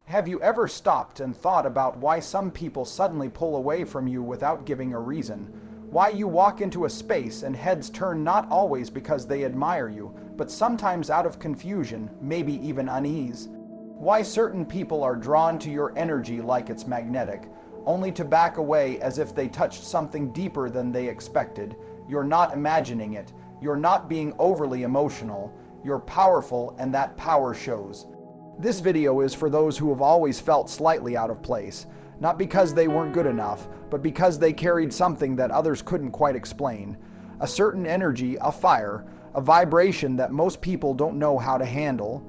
Have you ever stopped and thought about why some people suddenly pull away from you without giving a reason? Why you walk into a space and heads turn not always because they admire you, but sometimes out of confusion, maybe even unease? Why certain people are drawn to your energy like it's magnetic, only to back away as if they touched something deeper than they expected? You're not imagining it. You're not being overly emotional. You're powerful, and that power shows. This video is for those who have always felt slightly out of place, not because they weren't good enough, but because they carried something that others couldn't quite explain. A certain energy, a fire, a vibration that most people don't know how to handle.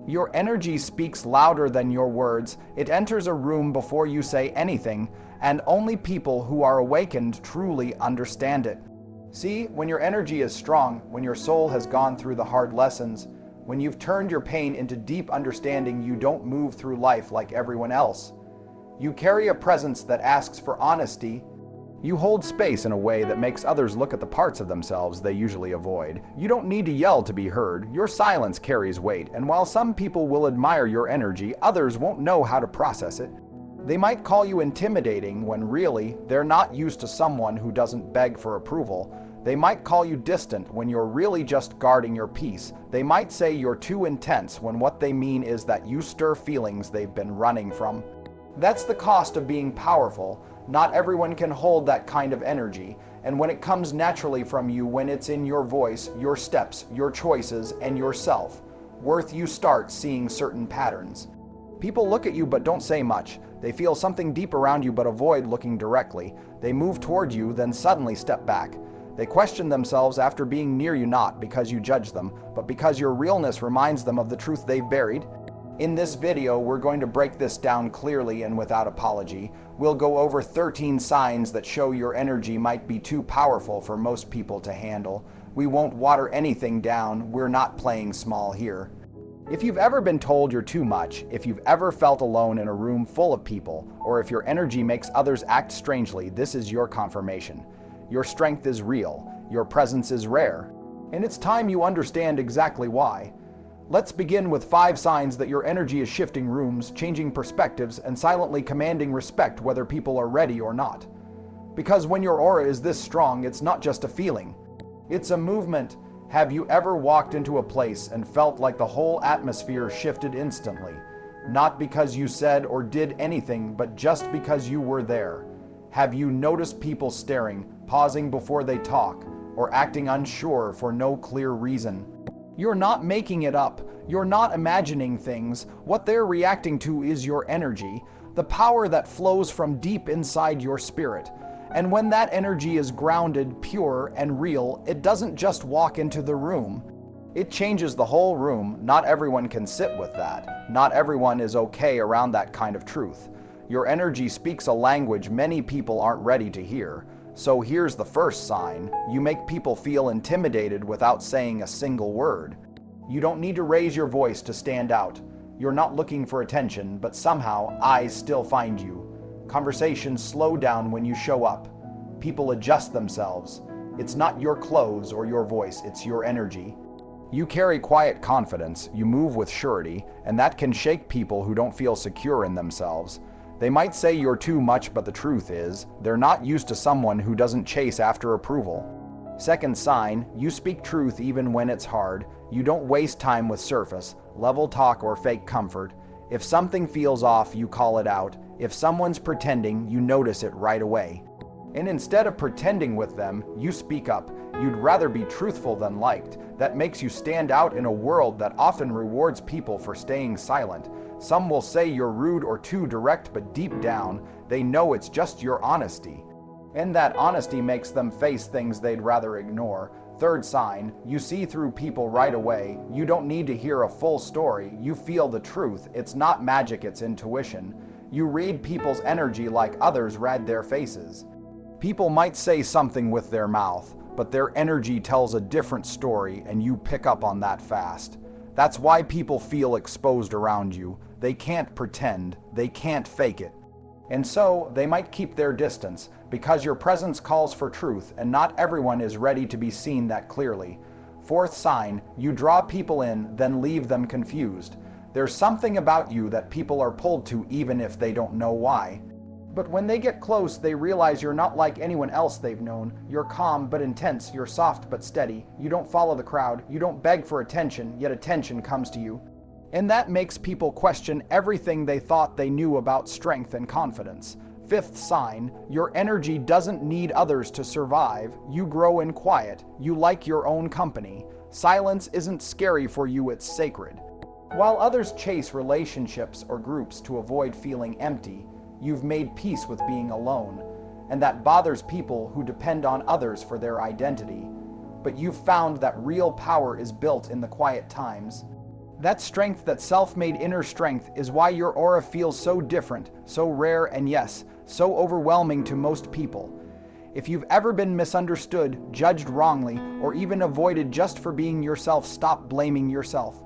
Your energy speaks louder than your words. It enters a room before you say anything, and only people who are awakened truly understand it. See, when your energy is strong, when your soul has gone through the hard lessons, when you've turned your pain into deep understanding, you don't move through life like everyone else. You carry a presence that asks for honesty. You hold space in a way that makes others look at the parts of themselves they usually avoid. You don't need to yell to be heard. Your silence carries weight, and while some people will admire your energy, others won't know how to process it. They might call you intimidating when really, they're not used to someone who doesn't beg for approval. They might call you distant when you're really just guarding your peace. They might say you're too intense when what they mean is that you stir feelings they've been running from. That's the cost of being powerful. Not everyone can hold that kind of energy, and when it comes naturally from you, when it's in your voice, your steps, your choices, and yourself, you start seeing certain patterns. People look at you but don't say much. They feel something deep around you but avoid looking directly. They move toward you, then suddenly step back. They question themselves after being near you, not because you judge them, but because your realness reminds them of the truth they've buried. In this video, we're going to break this down clearly and without apology. We'll go over 13 signs that show your energy might be too powerful for most people to handle. We won't water anything down. We're not playing small here. If you've ever been told you're too much, if you've ever felt alone in a room full of people, or if your energy makes others act strangely, this is your confirmation. Your strength is real, your presence is rare, and it's time you understand exactly why. Let's begin with 5 signs that your energy is shifting rooms, changing perspectives, and silently commanding respect whether people are ready or not. Because when your aura is this strong, it's not just a feeling. It's a movement. Have you ever walked into a place and felt like the whole atmosphere shifted instantly? Not because you said or did anything, but just because you were there. Have you noticed people staring, pausing before they talk, or acting unsure for no clear reason? You're not making it up. You're not imagining things. What they're reacting to is your energy, the power that flows from deep inside your spirit. And when that energy is grounded, pure, and real, it doesn't just walk into the room. It changes the whole room. Not everyone can sit with that. Not everyone is okay around that kind of truth. Your energy speaks a language many people aren't ready to hear. So here's the first sign. You make people feel intimidated without saying a single word. You don't need to raise your voice to stand out. You're not looking for attention, but somehow eyes still find you. Conversations slow down when you show up. People adjust themselves. It's not your clothes or your voice, it's your energy. You carry quiet confidence, you move with surety, and that can shake people who don't feel secure in themselves. They might say you're too much, but the truth is, they're not used to someone who doesn't chase after approval. Second sign, you speak truth even when it's hard. You don't waste time with surface, level talk, or fake comfort. If something feels off, you call it out. If someone's pretending, you notice it right away. And instead of pretending with them, you speak up. You'd rather be truthful than liked. That makes you stand out in a world that often rewards people for staying silent. Some will say you're rude or too direct, but deep down, they know it's just your honesty. And that honesty makes them face things they'd rather ignore. Third sign, you see through people right away. You don't need to hear a full story. You feel the truth. It's not magic, it's intuition. You read people's energy like others read their faces. People might say something with their mouth, but their energy tells a different story, and you pick up on that fast. That's why people feel exposed around you. They can't pretend, they can't fake it. And so, they might keep their distance, because your presence calls for truth, and not everyone is ready to be seen that clearly. Fourth sign, you draw people in, then leave them confused. There's something about you that people are pulled to even if they don't know why. But when they get close, they realize you're not like anyone else they've known. You're calm but intense, you're soft but steady. You don't follow the crowd, you don't beg for attention, yet attention comes to you. And that makes people question everything they thought they knew about strength and confidence. Fifth sign, your energy doesn't need others to survive. You grow in quiet. You like your own company. Silence isn't scary for you, it's sacred. While others chase relationships or groups to avoid feeling empty, you've made peace with being alone. And that bothers people who depend on others for their identity. But you've found that real power is built in the quiet times. That strength, that self-made inner strength, is why your aura feels so different, so rare, and yes, so overwhelming to most people. If you've ever been misunderstood, judged wrongly, or even avoided just for being yourself, stop blaming yourself.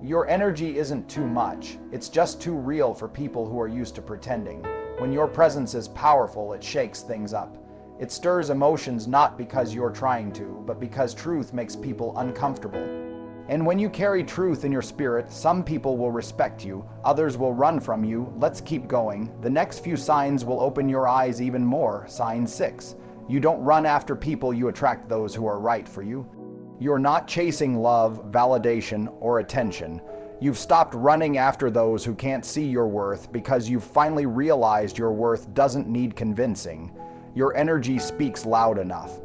Your energy isn't too much. It's just too real for people who are used to pretending. When your presence is powerful, it shakes things up. It stirs emotions not because you're trying to, but because truth makes people uncomfortable. And when you carry truth in your spirit, some people will respect you, others will run from you. Let's keep going. The next few signs will open your eyes even more. Sign 6. You don't run after people, you attract those who are right for you. You're not chasing love, validation, or attention. You've stopped running after those who can't see your worth because you've finally realized your worth doesn't need convincing. Your energy speaks loud enough.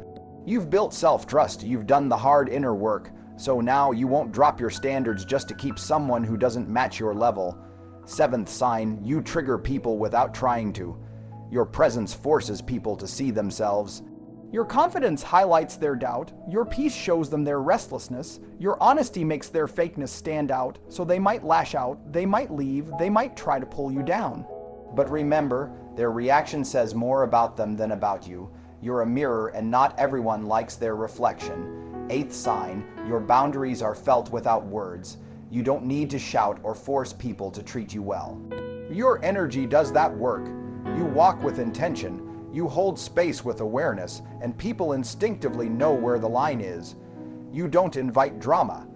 You've built self-trust, you've done the hard inner work. So now you won't drop your standards just to keep someone who doesn't match your level. Seventh sign, you trigger people without trying to. Your presence forces people to see themselves. Your confidence highlights their doubt. Your peace shows them their restlessness. Your honesty makes their fakeness stand out, so they might lash out, they might leave, they might try to pull you down. But remember, their reaction says more about them than about you. You're a mirror and not everyone likes their reflection. Eighth sign, your boundaries are felt without words. You don't need to shout or force people to treat you well. Your energy does that work. You walk with intention. You hold space with awareness, and people instinctively know where the line is. You don't invite drama.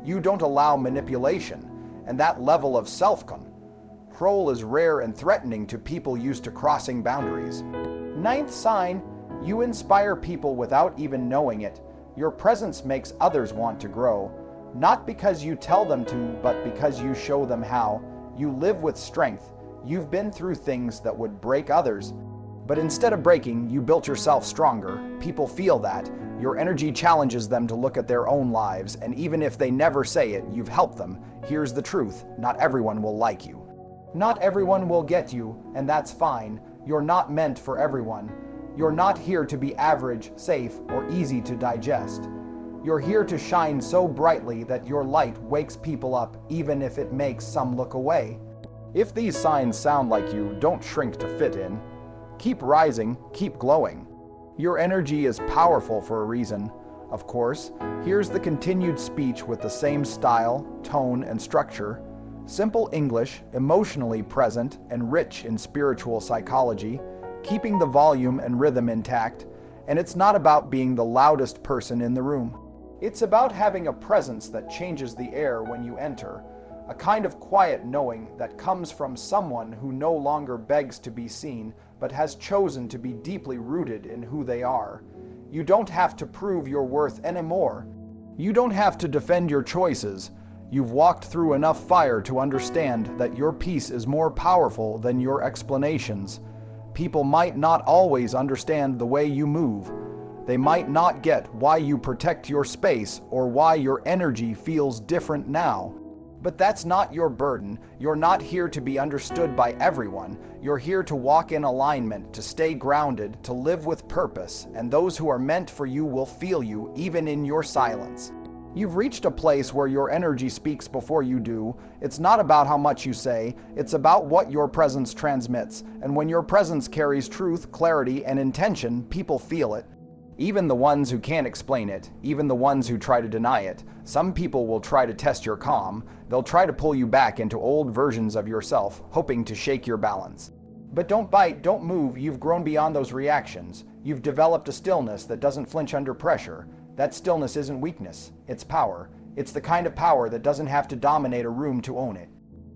You don't allow manipulation, and that level of self-control is rare and threatening to people used to crossing boundaries. Ninth sign, you inspire people without even knowing it. Your presence makes others want to grow, not because you tell them to, but because you show them how. You live with strength. You've been through things that would break others. But instead of breaking, you built yourself stronger. People feel that. Your energy challenges them to look at their own lives, and even if they never say it, you've helped them. Here's the truth. Not everyone will like you. Not everyone will get you, and that's fine. You're not meant for everyone. You're not here to be average, safe, or easy to digest. You're here to shine so brightly that your light wakes people up, even if it makes some look away. If these signs sound like you, don't shrink to fit in. Keep rising, keep glowing. Your energy is powerful for a reason. Of course, here's the continued speech with the same style, tone, and structure. Simple English, emotionally present, and rich in spiritual psychology, keeping the volume and rhythm intact. And it's not about being the loudest person in the room. It's about having a presence that changes the air when you enter, a kind of quiet knowing that comes from someone who no longer begs to be seen, but has chosen to be deeply rooted in who they are. You don't have to prove your worth anymore. You don't have to defend your choices. You've walked through enough fire to understand that your peace is more powerful than your explanations. People might not always understand the way you move. They might not get why you protect your space or why your energy feels different now. But that's not your burden. You're not here to be understood by everyone. You're here to walk in alignment, to stay grounded, to live with purpose, and those who are meant for you will feel you, even in your silence. You've reached a place where your energy speaks before you do. It's not about how much you say, it's about what your presence transmits. And when your presence carries truth, clarity, and intention, people feel it. Even the ones who can't explain it, even the ones who try to deny it. Some people will try to test your calm. They'll try to pull you back into old versions of yourself, hoping to shake your balance. But don't bite, don't move. You've grown beyond those reactions. You've developed a stillness that doesn't flinch under pressure. That stillness isn't weakness, it's power. It's the kind of power that doesn't have to dominate a room to own it.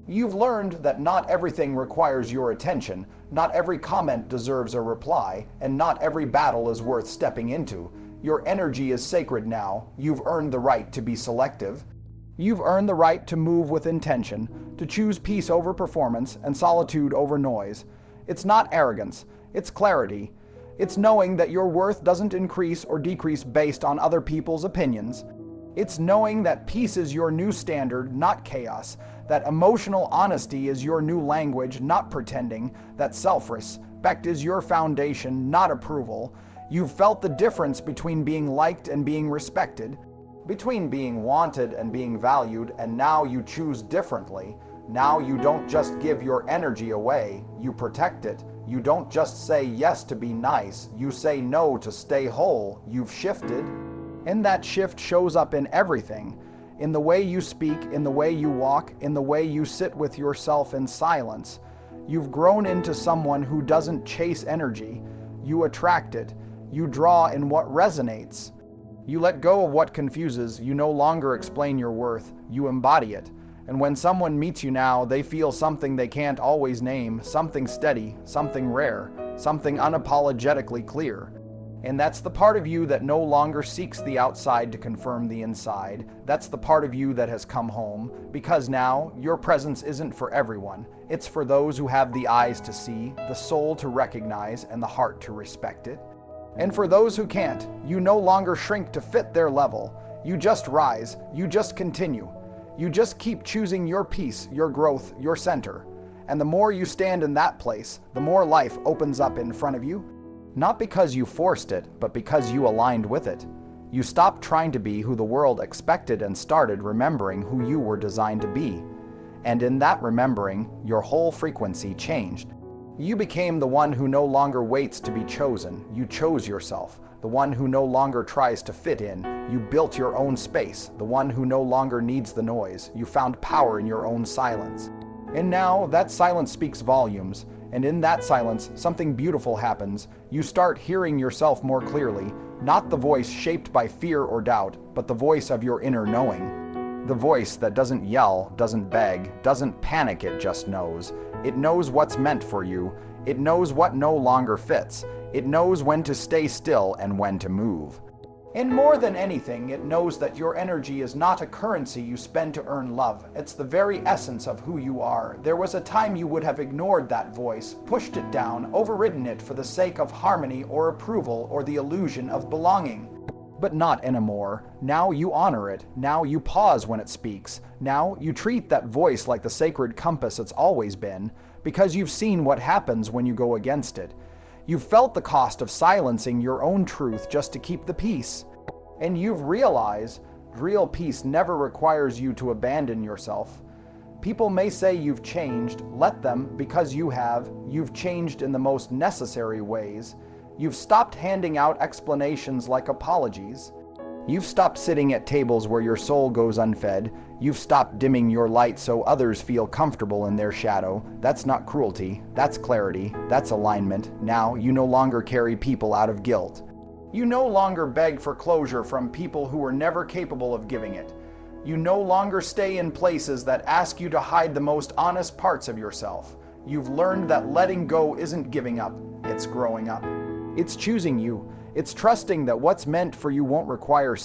You've learned that not everything requires your attention, not every comment deserves a reply, and not every battle is worth stepping into. Your energy is sacred now. You've earned the right to be selective. You've earned the right to move with intention, to choose peace over performance and solitude over noise. It's not arrogance, it's clarity. It's knowing that your worth doesn't increase or decrease based on other people's opinions. It's knowing that peace is your new standard, not chaos, that emotional honesty is your new language, not pretending, that self-respect is your foundation, not approval. You've felt the difference between being liked and being respected, between being wanted and being valued, and now you choose differently. Now you don't just give your energy away, you protect it. You don't just say yes to be nice, you say no to stay whole. You've shifted. And that shift shows up in everything. In the way you speak, in the way you walk, in the way you sit with yourself in silence. You've grown into someone who doesn't chase energy. You attract it. You draw in what resonates. You let go of what confuses. You no longer explain your worth. You embody it. And when someone meets you now, they feel something they can't always name, something steady, something rare, something unapologetically clear. And that's the part of you that no longer seeks the outside to confirm the inside. That's the part of you that has come home, because now your presence isn't for everyone. It's for those who have the eyes to see, the soul to recognize, and the heart to respect it. And for those who can't, you no longer shrink to fit their level. You just rise. You just continue. You just keep choosing your peace, your growth, your center. And the more you stand in that place, the more life opens up in front of you. Not because you forced it, but because you aligned with it. You stopped trying to be who the world expected and started remembering who you were designed to be. And in that remembering, your whole frequency changed. You became the one who no longer waits to be chosen. You chose yourself. The one who no longer tries to fit in. You built your own space. The one who no longer needs the noise. You found power in your own silence. And now that silence speaks volumes. And in that silence, something beautiful happens. You start hearing yourself more clearly, not the voice shaped by fear or doubt, but the voice of your inner knowing. The voice that doesn't yell, doesn't beg, doesn't panic, it just knows. It knows what's meant for you. It knows what no longer fits. It knows when to stay still and when to move. And more than anything, it knows that your energy is not a currency you spend to earn love. It's the very essence of who you are. There was a time you would have ignored that voice, pushed it down, overridden it for the sake of harmony or approval or the illusion of belonging. But not anymore. Now you honor it. Now you pause when it speaks. Now you treat that voice like the sacred compass it's always been, because you've seen what happens when you go against it. You've felt the cost of silencing your own truth just to keep the peace. And you've realized real peace never requires you to abandon yourself. People may say you've changed. Let them, because you have. You've changed in the most necessary ways. You've stopped handing out explanations like apologies. You've stopped sitting at tables where your soul goes unfed. You've stopped dimming your light so others feel comfortable in their shadow. That's not cruelty. That's clarity. That's alignment. Now you no longer carry people out of guilt. You no longer beg for closure from people who were never capable of giving it. You no longer stay in places that ask you to hide the most honest parts of yourself. You've learned that letting go isn't giving up. It's growing up. It's choosing you. It's trusting that what's meant for you won't require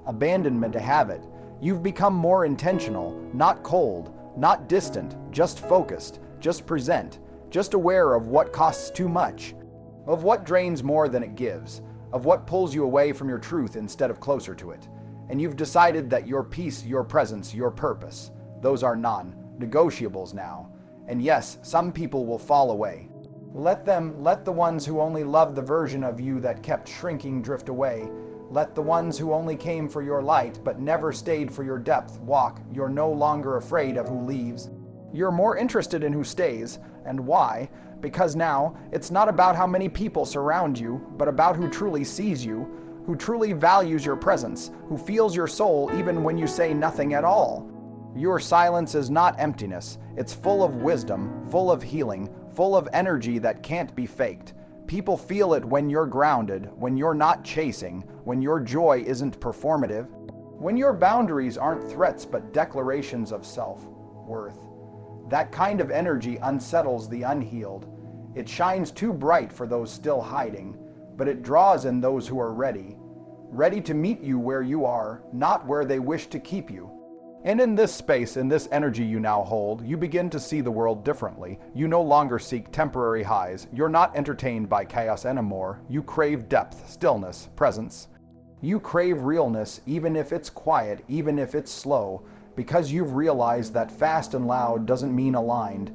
abandonment to have it. You've become more intentional, not cold, not distant, just focused, just present, just aware of what costs too much, of what drains more than it gives, of what pulls you away from your truth instead of closer to it. And you've decided that your peace, your presence, your purpose, those are non-negotiables now. And yes, some people will fall away. Let the ones who only love the version of you that kept shrinking drift away. Let the ones who only came for your light but never stayed for your depth walk. You're no longer afraid of who leaves. You're more interested in who stays. And why? Because now it's not about how many people surround you, but about who truly sees you, who truly values your presence, who feels your soul even when you say nothing at all. Your silence is not emptiness. It's full of wisdom, full of healing, full of energy that can't be faked. People feel it when you're grounded, when you're not chasing, when your joy isn't performative, when your boundaries aren't threats but declarations of self-worth. That kind of energy unsettles the unhealed. It shines too bright for those still hiding, but it draws in those who are ready. Ready to meet you where you are, not where they wish to keep you. And in this space, in this energy you now hold, you begin to see the world differently. You no longer seek temporary highs. You're not entertained by chaos anymore. You crave depth, stillness, presence. You crave realness, even if it's quiet, even if it's slow, because you've realized that fast and loud doesn't mean aligned.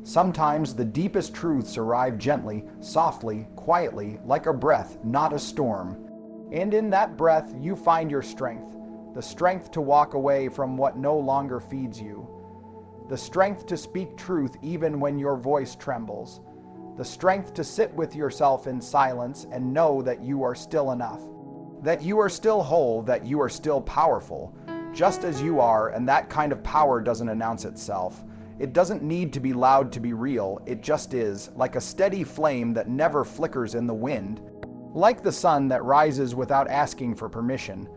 Sometimes the deepest truths arrive gently, softly, quietly, like a breath, not a storm. And in that breath, you find your strength. The strength to walk away from what no longer feeds you. The strength to speak truth even when your voice trembles. The strength to sit with yourself in silence and know that you are still enough. That you are still whole, that you are still powerful. Just as you are, and that kind of power doesn't announce itself. It doesn't need to be loud to be real, it just is, like a steady flame that never flickers in the wind. Like the sun that rises without asking for permission.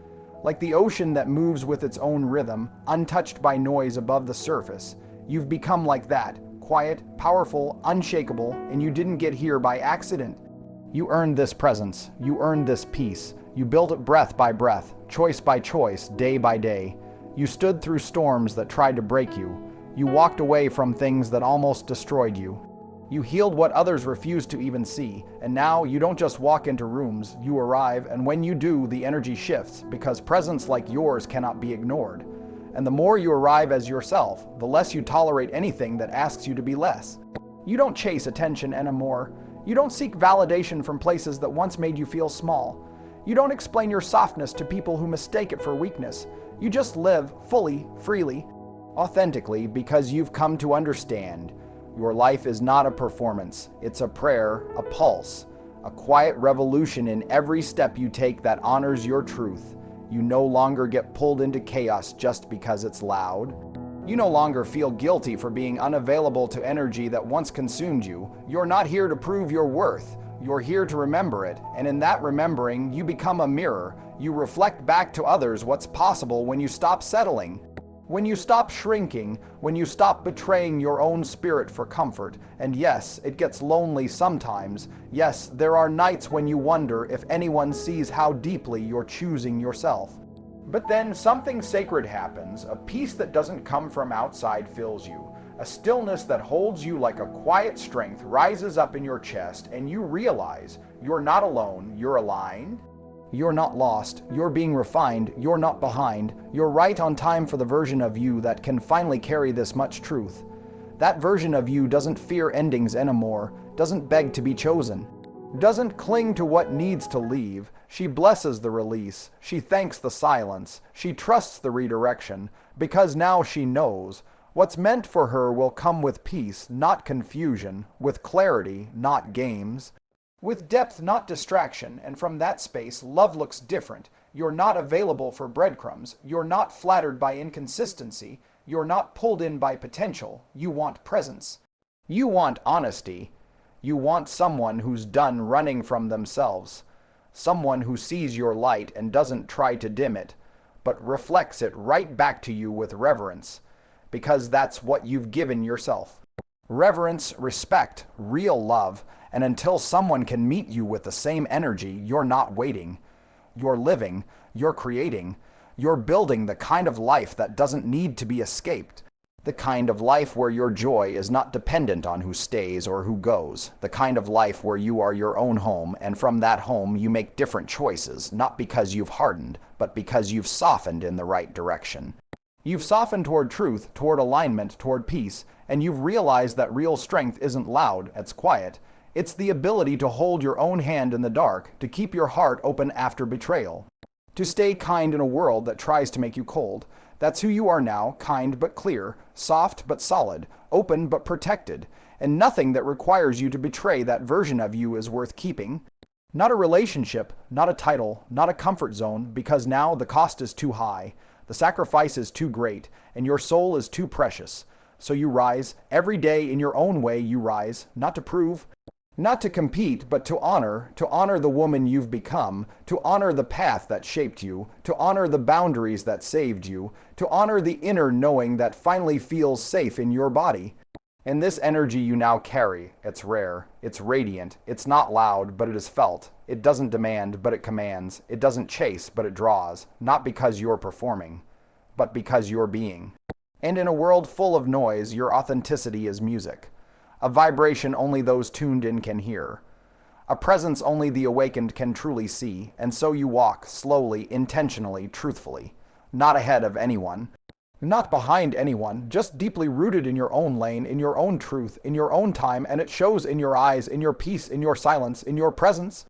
Like the ocean that moves with its own rhythm, untouched by noise above the surface. You've become like that, quiet, powerful, unshakable, and you didn't get here by accident. You earned this presence, you earned this peace. You built it breath by breath, choice by choice, day by day. You stood through storms that tried to break you. You walked away from things that almost destroyed you. You healed what others refused to even see, and now you don't just walk into rooms, you arrive, and when you do, the energy shifts, because presence like yours cannot be ignored. And the more you arrive as yourself, the less you tolerate anything that asks you to be less. You don't chase attention anymore. You don't seek validation from places that once made you feel small. You don't explain your softness to people who mistake it for weakness. You just live fully, freely, authentically, because you've come to understand. Your life is not a performance. It's a prayer, a pulse, a quiet revolution in every step you take that honors your truth. You no longer get pulled into chaos just because it's loud. You no longer feel guilty for being unavailable to energy that once consumed you. You're not here to prove your worth. You're here to remember it, and in that remembering, you become a mirror. You reflect back to others what's possible when you stop settling. When you stop shrinking, when you stop betraying your own spirit for comfort. And yes, it gets lonely sometimes. Yes, there are nights when you wonder if anyone sees how deeply you're choosing yourself. But then something sacred happens. A peace that doesn't come from outside fills you. A stillness that holds you like a quiet strength rises up in your chest, and you realize you're not alone, you're aligned. You're not lost, you're being refined, you're not behind, you're right on time for the version of you that can finally carry this much truth. That version of you doesn't fear endings anymore, doesn't beg to be chosen, doesn't cling to what needs to leave. She blesses the release, she thanks the silence, she trusts the redirection, because now she knows. What's meant for her will come with peace, not confusion, with clarity, not games. With depth, not distraction, and from that space, love looks different. You're not available for breadcrumbs. You're not flattered by inconsistency. You're not pulled in by potential. You want presence. You want honesty. You want someone who's done running from themselves. Someone who sees your light and doesn't try to dim it, but reflects it right back to you with reverence, because that's what you've given yourself. Reverence, respect, real love. And until someone can meet you with the same energy, you're not waiting. You're living, you're creating, you're building the kind of life that doesn't need to be escaped. The kind of life where your joy is not dependent on who stays or who goes. The kind of life where you are your own home, and from that home you make different choices, not because you've hardened, but because you've softened in the right direction. You've softened toward truth, toward alignment, toward peace, and you've realized that real strength isn't loud, it's quiet. It's the ability to hold your own hand in the dark, to keep your heart open after betrayal, to stay kind in a world that tries to make you cold. That's who you are now, kind but clear, soft but solid, open but protected, and nothing that requires you to betray that version of you is worth keeping. Not a relationship, not a title, not a comfort zone, because now the cost is too high, the sacrifice is too great, and your soul is too precious. So you rise, every day in your own way you rise, not to prove, not to compete, but to honor the woman you've become, to honor the path that shaped you, to honor the boundaries that saved you, to honor the inner knowing that finally feels safe in your body. And this energy you now carry, it's rare, it's radiant, it's not loud, but it is felt. It doesn't demand, but it commands. It doesn't chase, but it draws. Not because you're performing, but because you're being. And in a world full of noise, your authenticity is music. A vibration only those tuned in can hear. A presence only the awakened can truly see. And so you walk, slowly, intentionally, truthfully. Not ahead of anyone. Not behind anyone, just deeply rooted in your own lane, in your own truth, in your own time, and it shows in your eyes, in your peace, in your silence, in your presence.